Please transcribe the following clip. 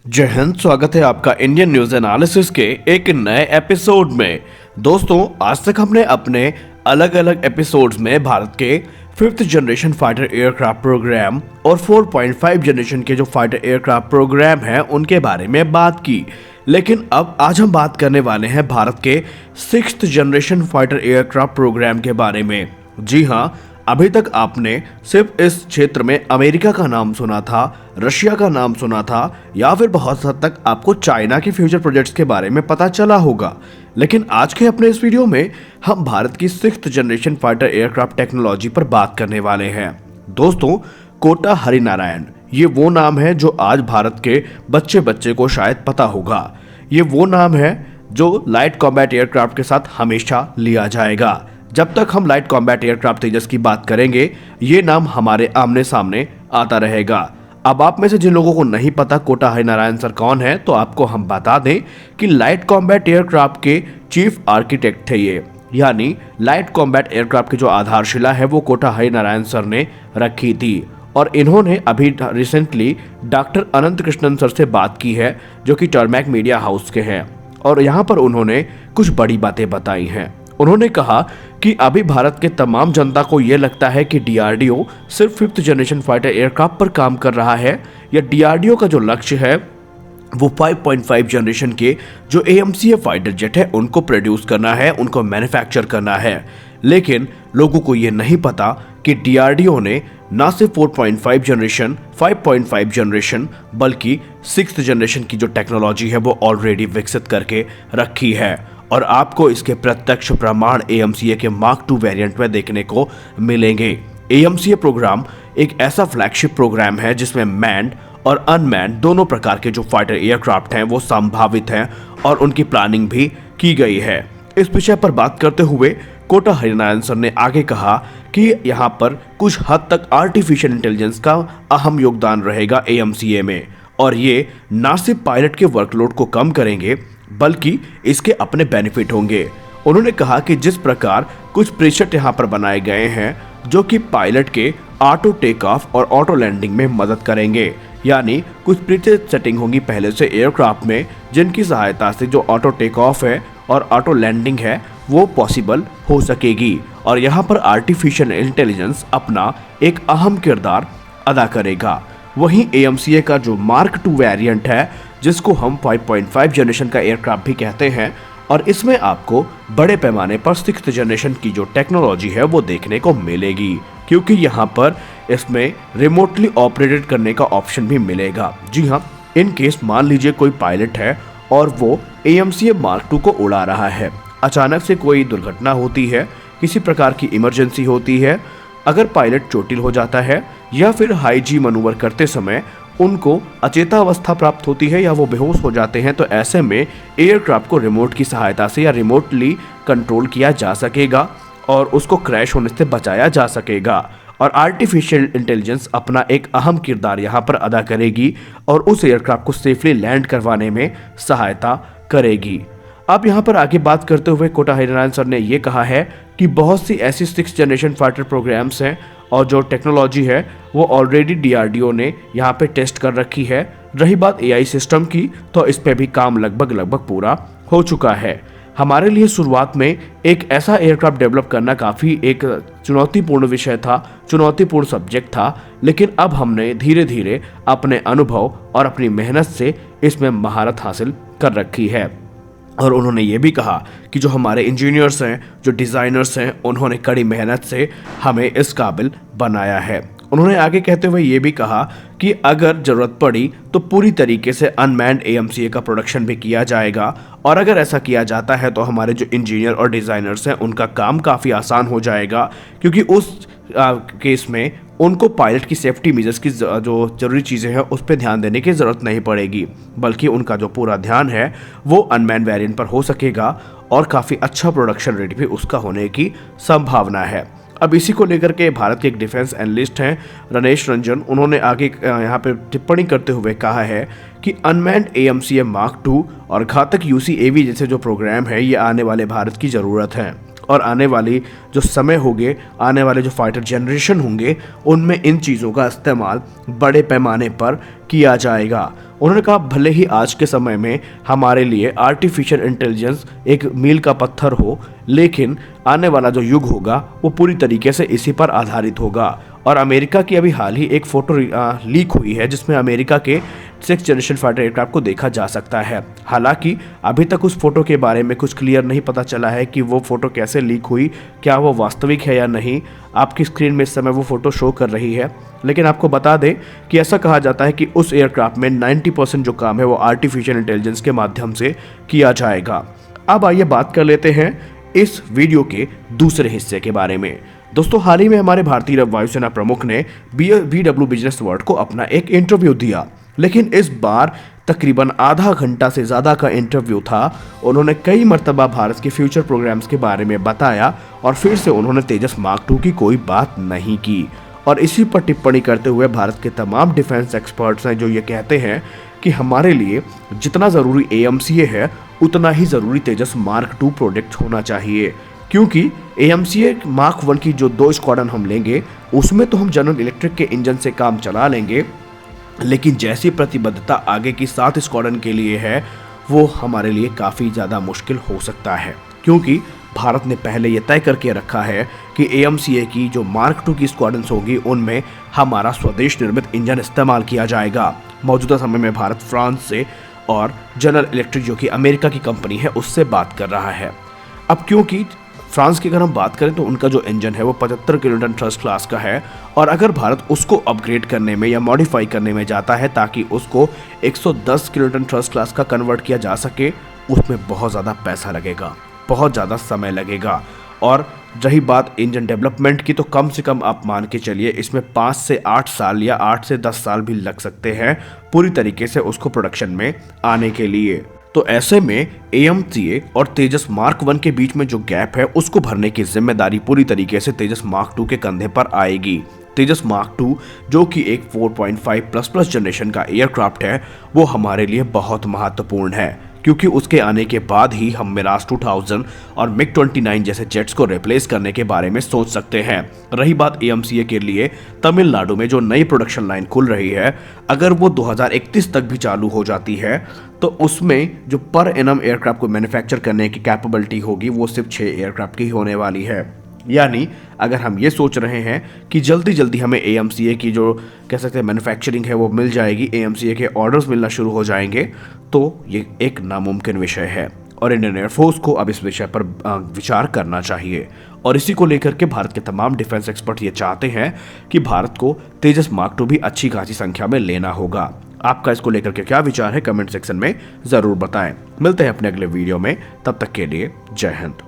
जय हिंद। स्वागत है आपका इंडियन न्यूज एनालिसिस के एक नए एपिसोड में। दोस्तों, आज तक हमने अपने अलग अलग एपिसोड्स में भारत के 5th generation fighter aircraft programme और 4.5 जनरेशन के जो फाइटर एयरक्राफ्ट प्रोग्राम हैं उनके बारे में बात की। लेकिन अब आज हम बात करने वाले हैं भारत के 6th generation fighter aircraft programme के बारे में। जी हाँ, अभी तक आपने सिर्फ इस क्षेत्र में अमेरिका का नाम सुना था, रशिया का नाम सुना था, या फिर बहुत हद तक आपको चाइना के फ्यूचर प्रोजेक्ट्स के बारे में पता चला होगा। लेकिन आज के अपने इस वीडियो में हम भारत की 6th generation fighter aircraft technology पर बात करने वाले हैं। दोस्तों, कोटा हरिनारायण ये वो नाम है जो आज भारत के बच्चे बच्चे को शायद पता होगा। ये वो नाम है जो लाइट कॉम्बैट एयरक्राफ्ट के साथ हमेशा लिया जाएगा। जब तक हम लाइट कॉम्बैट एयरक्राफ्ट तेजस की बात करेंगे, ये नाम हमारे आमने सामने आता रहेगा। अब आप में से जिन लोगों को नहीं पता कोटा हरिनारायण सर कौन है, तो आपको हम बता दें कि लाइट कॉम्बैट एयरक्राफ्ट के चीफ आर्किटेक्ट थे ये, यानी लाइट कॉम्बैट एयरक्राफ्ट की जो आधारशिला है वो कोटा हरिनारायण सर ने रखी थी। और इन्होंने अभी रिसेंटली डॉक्टर अनंत कृष्णन सर से बात की है, जो कि टर्मैक मीडिया हाउस के हैं, और यहाँ पर उन्होंने कुछ बड़ी बातें बताई हैं। उन्होंने कहा कि अभी भारत के तमाम जनता को यह लगता है कि डीआरडीओ सिर्फ 5th जनरेशन फाइटर एयरक्राफ्ट पर काम कर रहा है, या डीआरडीओ का जो लक्ष्य है वो 5.5 जनरेशन के जो एएमसीए फाइटर जेट है उनको प्रोड्यूस करना है, उनको मैन्युफैक्चर करना है। लेकिन लोगों को ये नहीं पता कि डीआरडीओ ने ना सिर्फ 4.5 जनरेशन, 5.5 जनरेशन, बल्कि 6th जनरेशन की जो टेक्नोलॉजी है वो ऑलरेडी विकसित करके रखी है। और आपको इसके प्रत्यक्ष प्रमाण एएमसीए के मार्क 2 वेरिएंट में देखने को मिलेंगे। एएमसीए प्रोग्राम एक ऐसा फ्लैगशिप प्रोग्राम है जिसमें मैन्ड और अनमैन्ड दोनों प्रकार के जो फाइटर एयरक्राफ्ट हैं वो संभावित हैं, और उनकी प्लानिंग भी की गई है। इस विषय पर बात करते हुए कोटा हरिनारायण सर ने आगे कहा कि यहाँ पर कुछ हद तक आर्टिफिशियल इंटेलिजेंस का अहम योगदान रहेगा एएमसीए में, और ये ना सिर्फ पायलट के वर्कलोड को कम करेंगे बल्कि इसके अपने बेनिफिट होंगे। उन्होंने कहा कि जिस प्रकार कुछ प्रीसेट यहाँ पर बनाए गए हैं जो कि पायलट के ऑटो टेक ऑफ और ऑटो लैंडिंग में मदद करेंगे, यानी कुछ प्रीसेट सेटिंग होंगी पहले से एयरक्राफ्ट में, जिनकी सहायता से जो ऑटो टेक ऑफ है और ऑटो लैंडिंग है वो पॉसिबल हो सकेगी। और यहाँ पर आर्टिफिशियल इंटेलिजेंस अपना एक अहम किरदार अदा करेगा। वहीं एएमसीए का जो मार्क 2 वेरिएंट है, जिसको हम 5.5 जनरेशन का एयरक्राफ्ट भी कहते हैं, और इसमें आपको बड़े पैमाने पर 6th जनरेशन की जो टेक्नोलॉजी है वो देखने को मिलेगी, क्योंकि यहाँ पर इसमें रिमोटली ऑपरेटेड करने का ऑप्शन भी मिलेगा। जी हाँ, इन केस मान लीजिए कोई पायलट है और वो एएमसीए मार्क 2 को उड़ा रहा है, अचानक से कोई दुर्घटना होती है, किसी प्रकार की इमरजेंसी होती है, अगर पायलट चोटिल हो जाता है या फिर हाई जी मनूवर करते समय उनको अचेतावस्था प्राप्त होती है या वो बेहोश हो जाते हैं, तो ऐसे में एयरक्राफ्ट को रिमोट की सहायता से या रिमोटली कंट्रोल किया जा सकेगा और उसको क्रैश होने से बचाया जा सकेगा। और आर्टिफिशियल इंटेलिजेंस अपना एक अहम किरदार यहाँ पर अदा करेगी और उस एयरक्राफ्ट को सेफली लैंड करवाने में सहायता करेगी। अब यहाँ पर आगे बात करते हुए कोटा हरिनारायण सर ने ये कहा है कि बहुत सी ऐसी 6th जनरेशन फाइटर प्रोग्राम्स हैं और जो टेक्नोलॉजी है वो ऑलरेडी डीआरडीओ ने यहाँ पे टेस्ट कर रखी है। रही बात एआई सिस्टम की, तो इस पे भी काम लगभग पूरा हो चुका है। हमारे लिए शुरुआत में एक ऐसा एयरक्राफ्ट डेवलप करना काफ़ी एक चुनौतीपूर्ण विषय था, चुनौतीपूर्ण सब्जेक्ट था, लेकिन अब हमने धीरे धीरे अपने अनुभव और अपनी मेहनत से इसमें महारत हासिल कर रखी है। और उन्होंने ये भी कहा कि जो हमारे इंजीनियर्स हैं, जो डिज़ाइनर्स हैं, उन्होंने कड़ी मेहनत से हमें इस काबिल बनाया है। उन्होंने आगे कहते हुए ये भी कहा कि अगर ज़रूरत पड़ी तो पूरी तरीके से अनमैन्ड एएमसीए का प्रोडक्शन भी किया जाएगा, और अगर ऐसा किया जाता है तो हमारे जो इंजीनियर और डिज़ाइनर्स हैं उनका काम काफ़ी आसान हो जाएगा, क्योंकि उस केस में उनको पायलट की सेफ्टी मेजर्स की जो ज़रूरी चीज़ें हैं उस पर ध्यान देने की ज़रूरत नहीं पड़ेगी, बल्कि उनका जो पूरा ध्यान है वो अनमैन्ड वेरिएंट पर हो सकेगा और काफ़ी अच्छा प्रोडक्शन रेट भी उसका होने की संभावना है। अब इसी को लेकर के भारत के एक डिफेंस एनालिस्ट हैं रणेश रंजन, उन्होंने आगे यहाँ पे टिप्पणी करते हुए कहा है कि अनमैन्ड एएमसीए मार्क 2 और घातक यूसीएवी जैसे जो प्रोग्राम है ये आने वाले भारत की ज़रूरत है, और आने वाली जो समय होंगे, आने वाले जो फाइटर जनरेशन होंगे, उनमें इन चीज़ों का इस्तेमाल बड़े पैमाने पर किया जाएगा। उन्होंने कहा भले ही आज के समय में हमारे लिए आर्टिफिशियल इंटेलिजेंस एक मील का पत्थर हो, लेकिन आने वाला जो युग होगा वो पूरी तरीके से इसी पर आधारित होगा। और अमेरिका की अभी हाल ही एक फोटो लीक हुई है जिसमें अमेरिका के 6th जनरेशन फाइटर एयरक्राफ्ट को देखा जा सकता है। हालांकि अभी तक उस फोटो के बारे में कुछ क्लियर नहीं पता चला है कि वो फोटो कैसे लीक हुई, क्या वो वास्तविक है या नहीं। आपकी स्क्रीन में इस समय वो फोटो शो कर रही है, लेकिन आपको बता दें कि ऐसा कहा जाता है कि उस एयरक्राफ्ट में 90% जो काम है वो आर्टिफिशियल इंटेलिजेंस के माध्यम से किया जाएगा। अब आइए बात कर लेते हैं इस वीडियो के दूसरे हिस्से के बारे में। दोस्तों, हाल ही में हमारे भारतीय वायुसेना प्रमुख ने VW बिजनेस वर्ल्ड को अपना एक इंटरव्यू दिया, लेकिन इस बार तकरीबन आधा घंटा से ज़्यादा का इंटरव्यू था। उन्होंने कई मर्तबा भारत के फ्यूचर प्रोग्राम्स के बारे में बताया और फिर से उन्होंने तेजस मार्क 2 की कोई बात नहीं की। और इसी पर टिप्पणी करते हुए भारत के तमाम डिफेंस एक्सपर्ट्स हैं जो ये कहते हैं कि हमारे लिए जितना ज़रूरी AMCA है उतना ही ज़रूरी तेजस मार्क 2 प्रोडक्ट होना चाहिए, क्योंकि AMCA मार्क 1 की जो 2 स्क्वाड्रन हम लेंगे उसमें तो हम जनरल इलेक्ट्रिक के इंजन से काम चला लेंगे, लेकिन जैसी प्रतिबद्धता आगे की 7 स्क्वाड्रन के लिए है वो हमारे लिए काफ़ी ज़्यादा मुश्किल हो सकता है, क्योंकि भारत ने पहले ये तय करके रखा है कि AMCA की जो मार्क 2 की स्क्वाड्रन्स होगी उनमें हमारा स्वदेश निर्मित इंजन इस्तेमाल किया जाएगा। मौजूदा समय में भारत फ्रांस से और जनरल इलेक्ट्रिक जो कि अमेरिका की कंपनी है उससे बात कर रहा है। अब क्योंकि फ्रांस की अगर हम बात करें तो उनका जो इंजन है वो 75 किलोटन थ्रस्ट क्लास का है, और अगर भारत उसको अपग्रेड करने में या मॉडिफाई करने में जाता है ताकि उसको 110 किलोटन थ्रस्ट क्लास का कन्वर्ट किया जा सके, उसमें बहुत ज़्यादा पैसा लगेगा, बहुत ज़्यादा समय लगेगा। और रही बात इंजन डेवलपमेंट की, तो कम से कम आप मान के चलिए इसमें 5 से 8 साल या 8 से 10 साल भी लग सकते हैं पूरी तरीके से उसको प्रोडक्शन में आने के लिए। तो ऐसे में AMCA और तेजस मार्क 1 के बीच में जो गैप है उसको भरने की जिम्मेदारी पूरी तरीके से तेजस मार्क 2 के कंधे पर आएगी। तेजस मार्क 2 जो कि एक 4.5++ जनरेशन का एयरक्राफ्ट है वो हमारे लिए बहुत महत्वपूर्ण है, क्योंकि उसके आने के बाद ही हम मिराज 2000 और MiG-29 जैसे जेट्स को रिप्लेस करने के बारे में सोच सकते हैं। रही बात AMCA के लिए तमिलनाडु में जो नई प्रोडक्शन लाइन खुल रही है, अगर वो 2031 तक भी चालू हो जाती है तो उसमें जो पर एनम एयरक्राफ्ट को मैन्युफैक्चर करने की कैपेबिलिटी होगी वो सिर्फ 6 एयरक्राफ्ट की होने वाली है। यानी अगर हम ये सोच रहे हैं कि जल्दी जल्दी हमें AMCA की जो कह सकते हैं मैन्युफैक्चरिंग है वो मिल जाएगी, AMCA के ऑर्डर्स मिलना शुरू हो जाएंगे, तो ये एक नामुमकिन विषय है और इंडियन एयरफोर्स को अब इस विषय पर विचार करना चाहिए। और इसी को लेकर के भारत के तमाम डिफेंस एक्सपर्ट ये चाहते हैं कि भारत को तेजस मार्क 2 भी अच्छी खासी संख्या में लेना होगा। आपका इसको लेकर के क्या विचार है कमेंट सेक्शन में ज़रूर बताएं। मिलते हैं अपने अगले वीडियो में, तब तक के लिए जय हिंद।